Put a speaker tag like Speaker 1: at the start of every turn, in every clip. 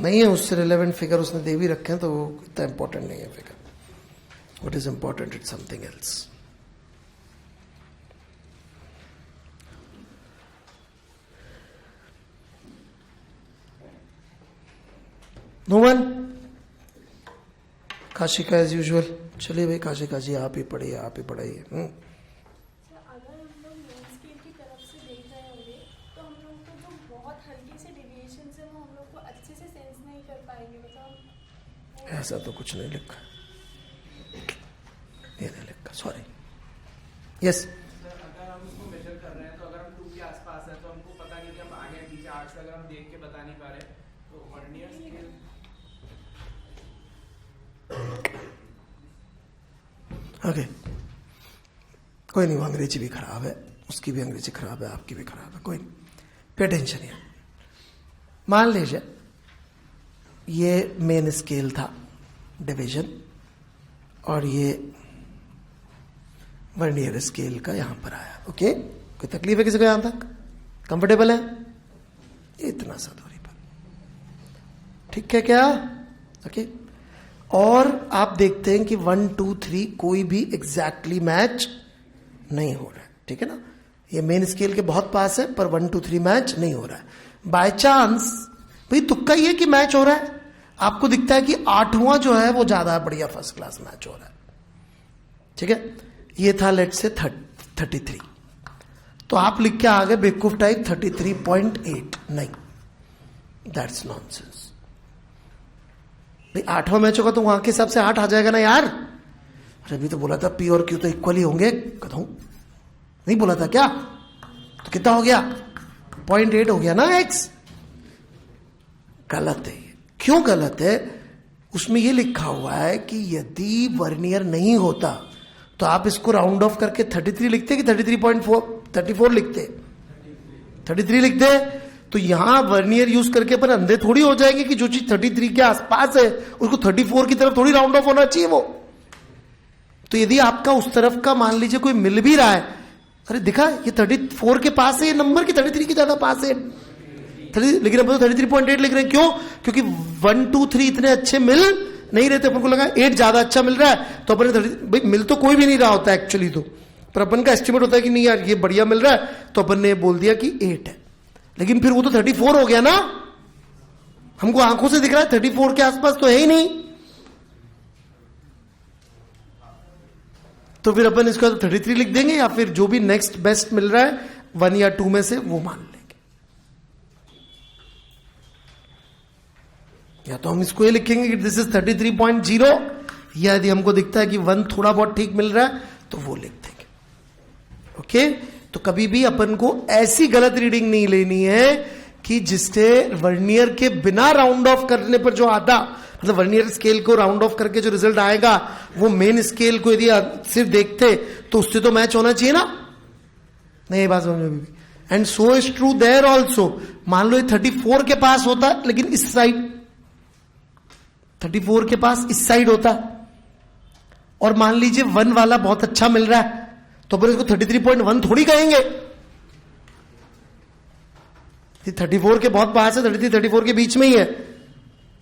Speaker 1: नहीं है उससे रिलेवेंट फिगर उसने दे भी रखे हैं, तो वो इतना इंपॉर्टेंट नहीं है figure. What is important it's something else. No one. Kashika as usual. चलिए भाई काशिका जी आप ही पढ़िए, आप ही पढ़ाइए.
Speaker 2: अगर हम लोग मेन स्केल की तरफ से देख रहे होंगे तो हम लोग को जो बहुत हल्के से डेविएशन है वो हम लोग को अच्छे से सेंस नहीं कर पाएंगे. मतलब
Speaker 1: ऐसा तो कुछ नहीं लिखा, ये नहीं लिखा, सॉरी. यस.
Speaker 3: अगर हम उसको मेजर कर रहे हैं तो अगर हम 2 के आसपास है तो हमको पता नहीं कि हम आगे हैं पीछे. 8 से अगर हम देख के बता नहीं पा रहे तो वर्नियर स्केल.
Speaker 1: ओके कोई नहीं, वो अंग्रेजी भी खराब है, उसकी भी अंग्रेजी खराब है, आपकी भी खराब है, कोई नहीं. पे टेंशन है. मान लीजिए ये मेन स्केल था डिवीजन और ये वर्नियर स्केल का यहां पर आया. ओके कोई तकलीफ है किसी को? यहां तक कंफर्टेबल है? इतना सा दूरी पर ठीक है क्या? ओके. और आप देखते हैं कि 1 2 3 कोई भी एग्जैक्टली मैच नहीं हो रहा है. ठीक है ना? ये मेन स्केल के बहुत पास है पर 1 2 3 मैच नहीं हो रहा है. बाय चांस भाई तुक्का ये कि मैच हो रहा है, आपको दिखता है कि 8वां जो है वो ज्यादा बढ़िया फर्स्ट क्लास मैच हो रहा है. ठीक है. ये था लेट से 33, तो आप लिख के आ गए बेवकूफ टाइप 33.8. नहीं, दैट्स नॉनसेंस. भाई 8वां मैच होगा तो वहां के हिसाब से 8 आ जाएगा ना यार. अरे अभी तो बोला था पी और क्यू तो इक्वली होंगे. कहता हूं नहीं बोला था क्या? तो कितना हो गया? 0.8 हो गया ना एक्स. गलत है. क्यों गलत है? उसमें यह लिखा हुआ है कि यदि वर्नियर नहीं होता तो आप इसको राउंड ऑफ करके 33 लिखते कि 34 लिखते? 33 लिखते. तो यहां वर्नियर यूज करके अपन अंधे थोड़ी हो जाएंगे कि जो चीज 33 के आसपास है उसको 34 की तरफ थोड़ी राउंड ऑफ होना चाहिए वो. तो यदि आपका उस तरफ का मान लीजिए कोई मिल भी रहा है, अरे दिखा ये 34 के पास है ये नंबर की 33 के ज्यादा पास है. लेकिन अपन तो 33.8 लिख रहे हैं. क्यों? क्योंकि 1 2 3 इतने अच्छे मिल नहीं रहते. अपन को लगा 8 ज्यादा अच्छा मिल रहा है तो अपन भाई मिल तो कोई भी नहीं रहा होता एक्चुअली तो, पर अपन का एस्टिमेट होता है कि नहीं यार ये बढ़िया मिल रहा है तो अपन ने बोल दिया कि 8 है. लेकिन फिर वो तो 34 हो गया ना. हमको आंखों से दिख रहा है 34 के आसपास तो है ही नहीं. तो फिर अपन इसको 33 लिख देंगे या फिर जो भी नेक्स्ट बेस्ट मिल रहा है 1 या 2 में से वो मान लेंगे. या तो हम इसको ये लिखेंगे कि दिस इज 33.0, या यदि हमको दिखता है कि 1 थोड़ा बहुत ठीक मिल रहा है तो वो लिख देंगे. ओके. तो कभी भी अपन को ऐसी गलत रीडिंग नहीं लेनी है कि जिससे वर्नियर के बिना राउंड ऑफ करने पर जो आता, मतलब वर्नियर स्केल को राउंड ऑफ करके जो रिजल्ट आएगा वो मेन स्केल को यदि सिर्फ देखते तो उससे तो मैच होना चाहिए ना. नहीं बात समझ में. And so is true there also. मान लो ये 34 के पास होता लेकिन इस साइड 34 के पास इस साइड होता, और मान लीजिए 1 वाला बहुत अच्छा मिल रहा है तो अपन इसको 33.1 थोड़ी कहेंगे. 34 के बहुत पास है, 33 34 के बीच में ही है.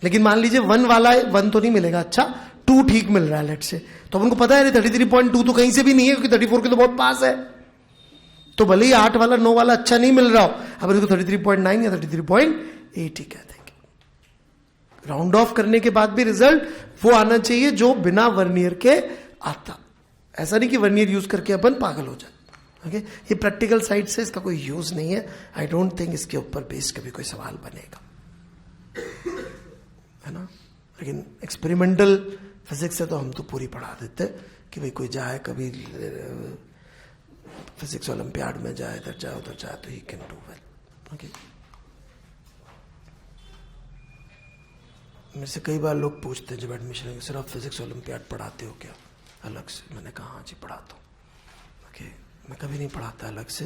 Speaker 1: लेकिन मान लीजिए 1 वाला 1 तो नहीं मिलेगा, अच्छा 2 ठीक मिल रहा है लेट से, तो अपन को पता है 33.2 तो कहीं से भी नहीं है क्योंकि 34 के तो बहुत पास है. तो भले ही 8 वाला 9 वाला अच्छा नहीं मिल रहा हो, अब इसको 33.9 या 33.8 ही कह देंगे. राउंड ऑफ करने के बाद भी रिजल्ट वो आना चाहिए जो बिना वर्नियर के आता. ऐसा नहीं कि वर्नियर यूज करके अपन पागल हो जाए. ओके. ये प्रैक्टिकल साइड से इसका कोई यूज नहीं है. आई डोंट थिंक इसके ऊपर बेस कभी कोई सवाल बनेगा, है ना. लेकिन एक्सपेरिमेंटल फिजिक्स से तो हम तो पूरी पढ़ा देते कि भाई कोई जाए कभी फिजिक्स ओलंपियाड में जाए, इधर जाए उधर जाए तो he can do well. Okay. मेरे से कई बार लोग पूछते हैं जब एडमिशन है, सर आप फिजिक्स ओलंपियाड पढ़ाते हो क्या अलग से? मैंने कहा हाँ जी पढ़ाता हूँ. ओके. मैं कभी नहीं पढ़ाता अलग से,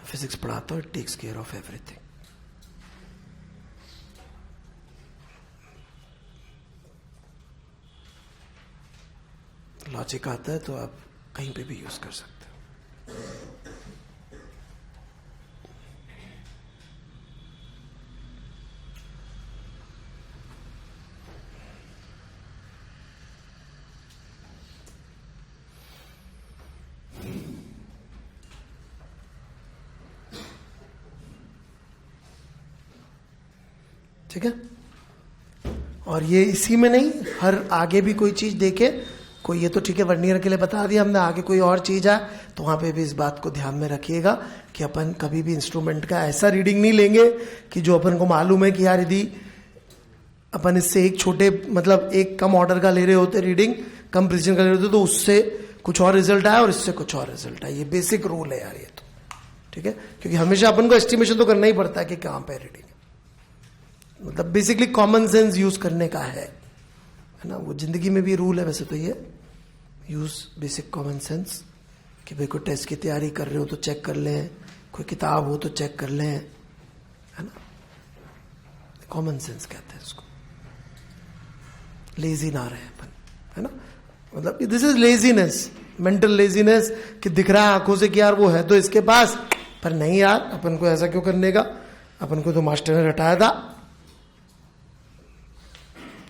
Speaker 1: फिजिक्स पढ़ाता हूँ. It takes care of everything. Logic आता है तो आप कहीं पे भी यूज कर सकते हो. ठीक है। और ये इसी में नहीं, हर आगे भी कोई चीज देखे, कोई ये तो ठीक है वर्नियर के लिए बता दिया हमने, आगे कोई और चीज है तो वहां पे भी इस बात को ध्यान में रखिएगा कि अपन कभी भी इंस्ट्रूमेंट का ऐसा रीडिंग नहीं लेंगे कि जो अपन को मालूम है कि यार यदि अपन इससे एक छोटे मतलब एक कम ऑर्डर का ले रहे होते रीडिंग, कम प्रिसीजन का ले रहे होते तो उससे कुछ और रिजल्ट आया और इससे कुछ और रिजल्ट आया। ये बेसिक रूल है यार ये तो, ठीक है। क्योंकि हमेशा अपन को एस्टिमेशन तो करना ही पड़ता है कि कहां पे रीडिंग, मतलब बेसिकली कॉमन सेंस यूज करने का है ना। वो जिंदगी में भी रूल है वैसे तो, ये यूज बेसिक कॉमन सेंस कि भाई कोई टेस्ट की तैयारी कर रहे हो तो चेक कर लें, कोई किताब हो तो चेक कर लें, है ना। कॉमन सेंस कहते हैं इसको। लेजी ना रहे अपन, है ना, मतलब this is laziness, mental laziness कि दिख रहा है आंखों से कि यार वो है तो इसके पास, पर नहीं यार अपन को ऐसा क्यों करने का, अपन को तो मास्टर ने रटाया था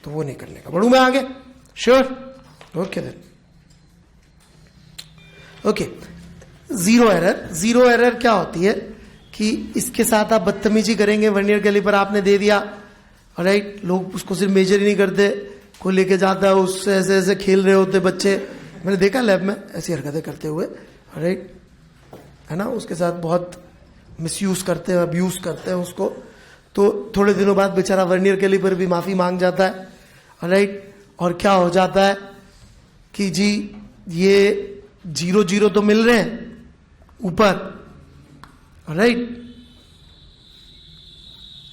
Speaker 1: तो वो नहीं करने का। बढ़ू मैं आगे? Sure, okay then. Okay, zero error. Zero error क्या होती है कि इसके साथ आप बदतमीजी करेंगे, वर्नियर कैलिपर आपने दे दिया, राइट, लोग उसको सिर्फ मेजर ही नहीं करते, कोई लेके जाता है उससे ऐसे ऐसे खेल रहे होते बच्चे, मैंने देखा लैब में ऐसी हरकतें करते हुए, राइट, है ना, उसके साथ बहुत मिसयूज करते हैं, अब्यूज करते हैं उसको, तो थोड़े दिनों बाद बेचारा वर्नियर कैलिपर भी माफी मांग जाता है, राइट। और क्या हो जाता है कि जी ये 0 तो मिल रहे हैं ऊपर, राइट,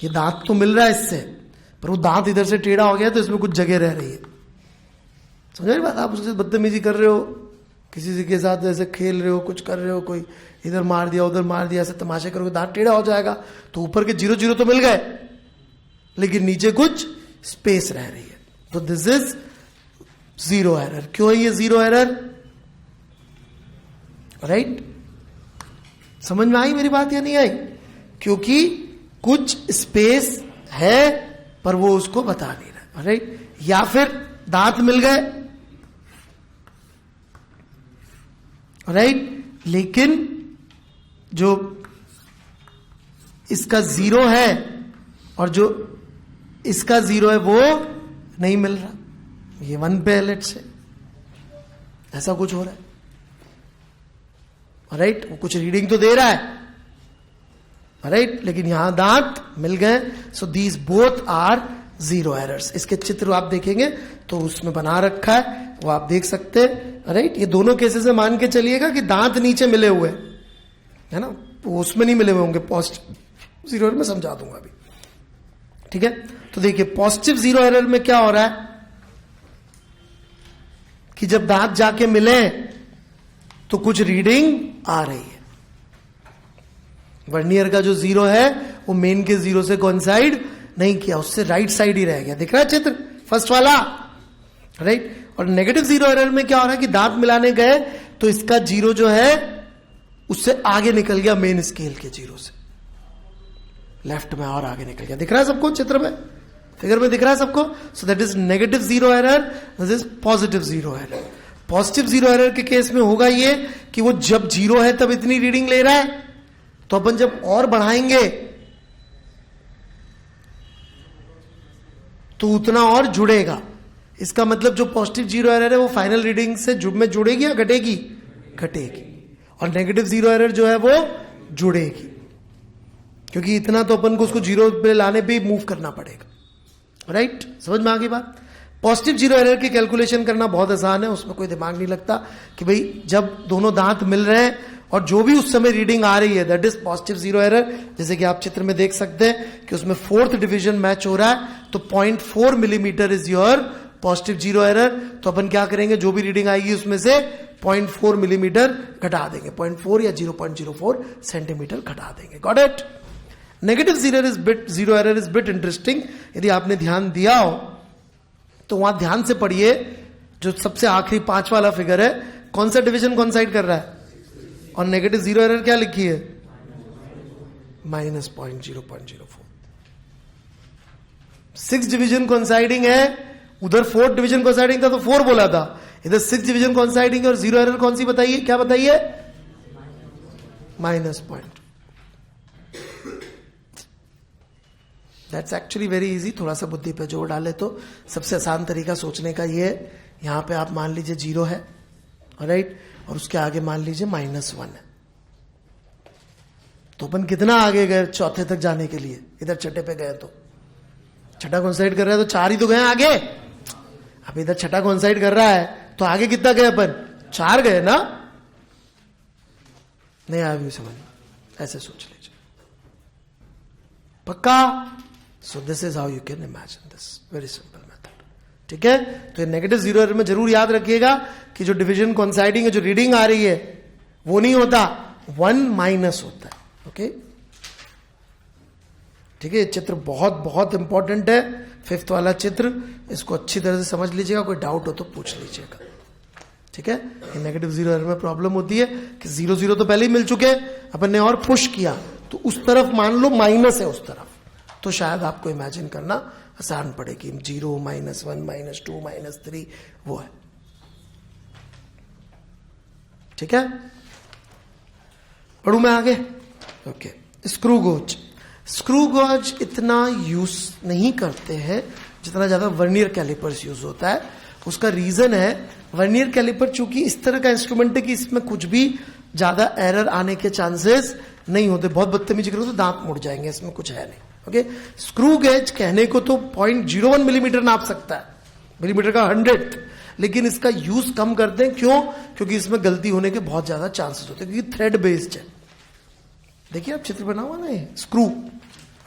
Speaker 1: ये दांत तो मिल रहा है इससे, पर वो दांत इधर से टेढ़ा हो गया तो इसमें कुछ जगह रह रही है। समझ रहे बात? आप उसके साथ बदतमीजी कर रहे हो, किसी के साथ ऐसे खेल रहे हो, कुछ कर रहे हो, कोई इधर मार दिया उधर मार दिया, ऐसे तमाशे करोगे दांत टेढ़ा हो जाएगा, तो ऊपर के 0 तो मिल गए लेकिन नीचे कुछ स्पेस रह रही है, तो दिस इज जीरो एरर। क्यों है ये जीरो एरर? राइट, समझ में आई मेरी बात या नहीं आई? क्योंकि कुछ स्पेस है पर वो उसको बता नहीं रहा, राइट। या फिर दांत मिल गए, राइट, लेकिन जो इसका 0 है और जो इसका 0 है वो नहीं मिल रहा, ये 1 पे है लेट से, ऐसा कुछ हो रहा है, राइट। वो कुछ रीडिंग तो दे रहा है, राइट, लेकिन यहां दांत मिल गए, so these both are zero errors. इसके चित्र आप देखेंगे तो उसमें बना रखा है, वो आप देख सकते हैं, राइट। ये दोनों केसेस में मान के चलिएगा कि दांत नीचे मिले हुए है ना, वो उसमें नहीं मिले हुए होंगे, पॉजिटिव जीरो एरर में समझा दूंगा अभी, ठीक है। तो देखिए पॉजिटिव जीरो एरर में क्या हो रहा है कि जब दांत जाके मिले तो कुछ रीडिंग आ रही है, वर्नियर का जो 0 है वो मेन के 0 से कोइंसाइड नहीं किया, उससे राइट साइड ही रह गया, दिख रहा है चित्र फर्स्ट वाला, राइट। और नेगेटिव जीरो एरर में क्या हो रहा है कि दांत मिलाने गए तो इसका 0 जो है उससे आगे निकल गया मेन स्केल के 0 से, लेफ्ट में और आगे निकल गया, दिख रहा है सबको चित्र में, फिगर में दिख रहा है सबको। So that is negative zero error, this is positive zero error. Positive zero error के केस में होगा ये कि वो जब 0 है तब इतनी रीडिंग ले रहा है, तो अपन जब और बढ़ाएंगे तो उतना और जुड़ेगा। इसका मतलब जो पॉजिटिव जीरो एरर है वो फाइनल रीडिंग से में जुड़ेगी या घटेगी? घटेगी। और नेगेटिव जीरो एरर जो है वो जुड़ेगी, क्योंकि इतना तो अपन को उसको 0 पे लाने पे मूव करना पड़ेगा, राइट। समझ में आ गई बात? पॉजिटिव जीरो एरर की कैलकुलेशन करना बहुत आसान है, उसमें कोई दिमाग नहीं लगता कि भाई जब दोनों दांत मिल रहे हैं और जो भी उस समय रीडिंग आ रही है that is positive zero error. जैसे कि आप चित्र में देख सकते हैं कि उसमें 4th डिवीजन मैच हो रहा है, तो 0.4 millimetre is your positive zero error. तो अपन क्या करेंगे, जो भी रीडिंग आएगी उसमें से 0.4 मिलीमीटर घटा देंगे, 0.4 या 0.04 सेंटीमीटर घटा देंगे। Got it? Negative zero error is bit interesting. यदि आपने ध्यान दिया हो तो वहां ध्यान से पढ़िए, जो सबसे आखिरी 5 वाला फिगर है, कौन सा डिवीजन कोइंसाइड कर रहा है, और नेगेटिव जीरो एरर क्या लिखी है? -0.04। 6th डिवीजन कोइंसाइडिंग है, उधर 4th डिवीजन कोइंसाइडिंग था तो 4 बोला था, इधर 6th डिवीजन कोइंसाइडिंग है, और जीरो एरर कौन सी बताइए, क्या बताइए? -0.. दैट्स एक्चुअली वेरी इजी. थोड़ा सा बुद्धि पे जोर डाले तो सबसे आसान तरीका सोचने का ये है, यहां पे आप मान लीजिए 0 है, राइट, और उसके आगे मान लीजिए -1 है. तो अपन कितना आगे गए चौथे तक जाने के लिए? इधर छठे पे गए तो छठा कॉन्साइड कर रहा है तो 4 ही तो गए आगे. अब इधर छठा कॉन्साइड कर रहा है तो आगे कितना गए अपन? 4 गए ना. नहीं आया भी समझ, ऐसे सोच लीजिए. पक्का? So this is how you can imagine this. Very simple method. ठीक है, तो नेगेटिव जीरो एरर में जरूर याद रखिएगा कि जो डिवीजन कॉन्साइडिंग है, जो रीडिंग आ रही है वो नहीं होता, 1 माइनस होता है. ओके, ठीक है. चित्र बहुत बहुत इंपॉर्टेंट है, 5th वाला चित्र. इसको अच्छी तरह से समझ लीजिएगा, कोई डाउट हो तो पूछ लीजिएगा. ठीक है, नेगेटिव जीरो एरर में प्रॉब्लम होती है कि 0 0 तो पहले ही मिल चुके, अपन ने और पुश किया तो उस तरफ मान लो माइनस है उस तरफ, तो शायद आपको इमेजिन करना आसान पड़े कि 0 -1 -2 -3 वो है. ठीक है, पढ़ू मैं आगे. Okay, screw gauge. Screw gauge इतना यूज नहीं करते हैं जितना ज्यादा वर्नियर कैलिपर्स यूज होता है. उसका रीजन है, वर्नियर कैलिपर चूंकि इस तरह का इंस्ट्रूमेंट है कि इसमें कुछ भी ज्यादा एरर आने के चांसेस नहीं होते. बहुत बदतमीजी करो तो दांत मुड़ जाएंगे, इसमें कुछ है नहीं. ओके, स्क्रू गेज कहने को तो 0.01 मिलीमीटर नाप सकता है, मिलीमीटर का 100th, लेकिन इसका यूज कम करते हैं. क्यों? क्योंकि इसमें गलती होने के बहुत ज्यादा चांसेस होते हैं, क्योंकि थ्रेड बेस्ड है. देखिए आप चित्र बना हुआ ना, स्क्रू,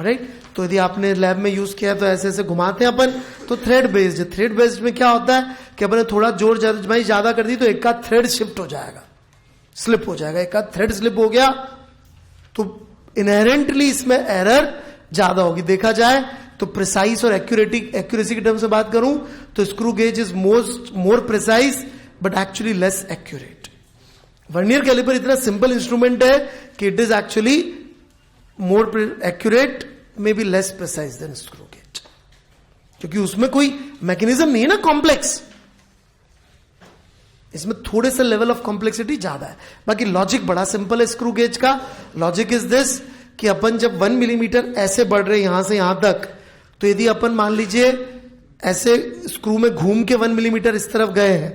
Speaker 1: राइट. तो यदि आपने लैब में यूज किया तो ऐसे ऐसे घुमाते हैं अपन, तो थ्रेड बेस्ड है. थ्रेड बेस्ड में क्या होता है कि अपन ने थोड़ा जोर ज्यादा कर दी तो एक का थ्रेड शिफ्ट हो जाएगा, स्लिप हो जाएगा. एक का थ्रेड स्लिप हो गया तो इनहेरेंटली इसमें एरर ज्यादा होगी. देखा जाए तो प्रिसाइज और एक्यूरेसी के टर्म से बात करूं तो screw gauge is more precise but actually less accurate. Vernier caliper इतना सिंपल इंस्ट्रूमेंट है कि it is actually more accurate, may be less precise than screw gauge, क्योंकि उसमें कोई मैकेनिज्म नहीं है ना कॉम्प्लेक्स. इसमें थोड़े से लेवल ऑफ कॉम्प्लेक्सिटी ज्यादा है. बाकी लॉजिक बड़ा सिंपल है स्क्रू गेज का. लॉजिक इज दिस कि अपन जब 1 मिलीमीटर ऐसे बढ़ रहे यहां से यहां तक, तो यदि अपन मान लीजिए ऐसे स्क्रू में घूम के 1 मिलीमीटर इस तरफ गए हैं,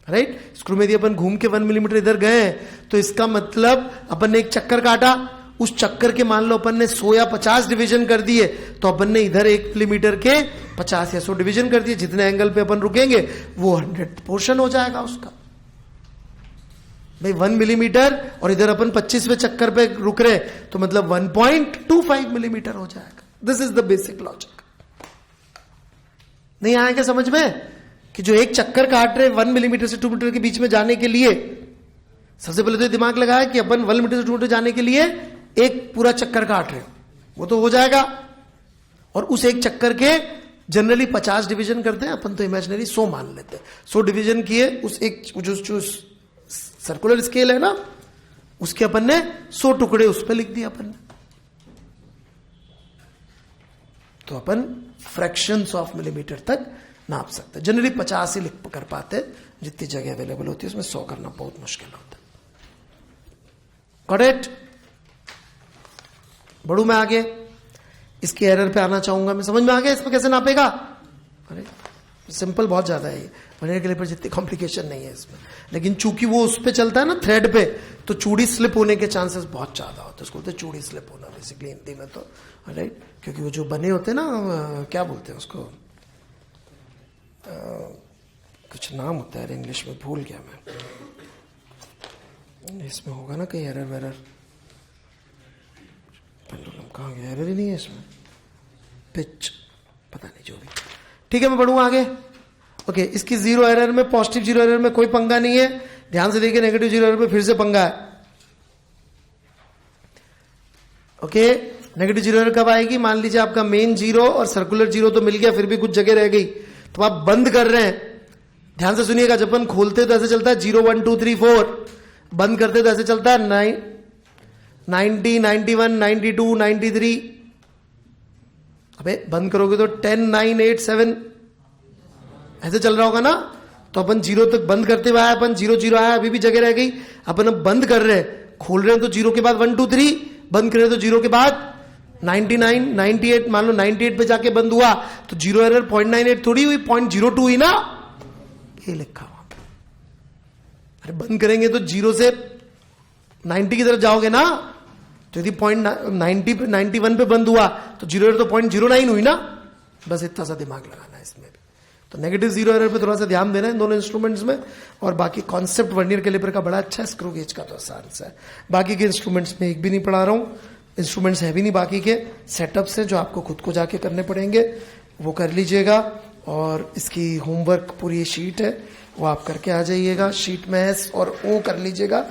Speaker 1: राइट, स्क्रू में यदि अपन घूम के 1 मिलीमीटर इधर गए हैं, तो इसका मतलब अपन ने एक चक्कर काटा. उस चक्कर के मान लो अपन ने 100 या 50 डिवीजन कर दिए, तो अपन ने इधर 1 मिलीमीटर के 50 या 100 डिवीजन कर दिए. जितने एंगल पे अपन रुकेंगे वो 100 पोर्शन हो जाएगा उसका. भाई 1 मिलीमीटर और इधर अपन 25वें चक्कर पे रुक रहे, तो मतलब 1.25 मिलीमीटर हो जाएगा. This is the basic logic. नहीं आएगा समझ में कि जो एक चक्कर काट रहे 1 मिलीमीटर से 2 मीटर के बीच में जाने के लिए, सबसे पहले तो दिमाग लगाया कि अपन 1 मीटर से 2 मीटर जाने के लिए एक पूरा चक्कर काट रहे, वो तो हो जाएगा. और उस एक चक्कर के जनरली 50 डिवीजन करते हैं अपन, तो इमेजिनरी 100 मान लेते हैं. 100 डिवीजन किए उस एक जो सर्कुलर स्केल है ना, उसके अपन ने 100 टुकड़े उस पर लिख दिए अपन ने. तो अपन फ्रैक्शंस ऑफ मिलीमीटर तक नाप सकते हैं. जनरली 50 ही लिख कर पाते हैं, जितनी जगह अवेलेबल होती है उसमें 100 करना बहुत मुश्किल होता है. Got it? बढ़ू मैं आगे. इसके एरर पे आना चाहूंगा मैं. समझ में आ गया इसमें कैसे नापेगा? अरे सिंपल बहुत ज्यादा है ये. वर्नियर कैलिपर जितनी कॉम्प्लिकेशन नहीं है इसमें, लेकिन चूंकि वो उस पे चलता है ना थ्रेड पे, तो चूड़ी स्लिप होने के चांसेस बहुत ज्यादा होते हैं. उसको बोलते हैं चूड़ी स्लिप होना बेसिकली हिंदी में, तो राइट, क्योंकि वो जो बने होते हैं ना, क्या बोलते हैं उसको, कुछ नाम होता है इंग्लिश में, भूल गया मैं. इसमें होगा ना कहीं एरर वेरर, पेंडुलम कहाँ गया? एरर ही नहीं है इसमें, पिच, पता नहीं, जो भी. ठीक है, मैं बढ़ूंगा आगे. ओके, इसकी जीरो एरर में, पॉजिटिव जीरो एरर में कोई पंगा नहीं है. ध्यान से देखिए, नेगेटिव जीरो एरर में फिर से पंगा है. ओके, नेगेटिव जीरो एरर कब आएगी? मान लीजिए आपका मेन जीरो और सर्कुलर जीरो तो मिल गया, फिर भी कुछ जगह रह गई, तो आप बंद कर रहे हैं. ध्यान से सुनिएगा, जब अपन खोलते तो ऐसे चलता है 0 1 2 3 4, बंद करते तो ऐसे चलता है 90 91 92 93. अबे बंद करोगे तो 10 9 8 7 ऐसे चल रहा होगा ना. तो अपन 0 तक बंद करते हुए आया, अपन 0 0 आया, अभी भी जगह रह गई. अपन अब बंद कर रहे हैं, खोल रहे हैं तो 0 के बाद 1 2 3, बंद कर रहे हैं तो 0 के बाद 99, 98, मान लो 98 पे जाके बंद हुआ तो 0 एरर 0.98 थोड़ी हुई, 0.02 हुई ना, ये लिखा हुआ। अरे बंद करेंगे तो 0 से 90 की तरफ जाओगे ना, तो यदि 0.90 पे 91 पे बंद हुआ तो 0 एरर तो 0.09 हुई ना। बस इतना सा दिमाग लगाना है इसमें भी। तो नेगेटिव 0 एरर पे थोड़ा सा ध्यान देना है दोनों इंस्ट्रूमेंट्स में। और बाकी कॉन्सेप्ट वर्नियर कैलिपर का बड़ा अच्छा है, स्क्रू गेज का तो आसान सा है। बाकी के इंस्ट्रूमेंट्स में एक भी नहीं पढ़ा रहा हूं, इंस्ट्रूमेंट्स है भी नहीं, बाकी के सेटअप्स हैं जो आपको खुद को जाके करने पड़ेंगे, वो कर लीजिएगा। और इसकी होमवर्क पूरी शीट है, वो आप करके आ जाइएगा। शीट में एस और ओ कर लीजिएगा।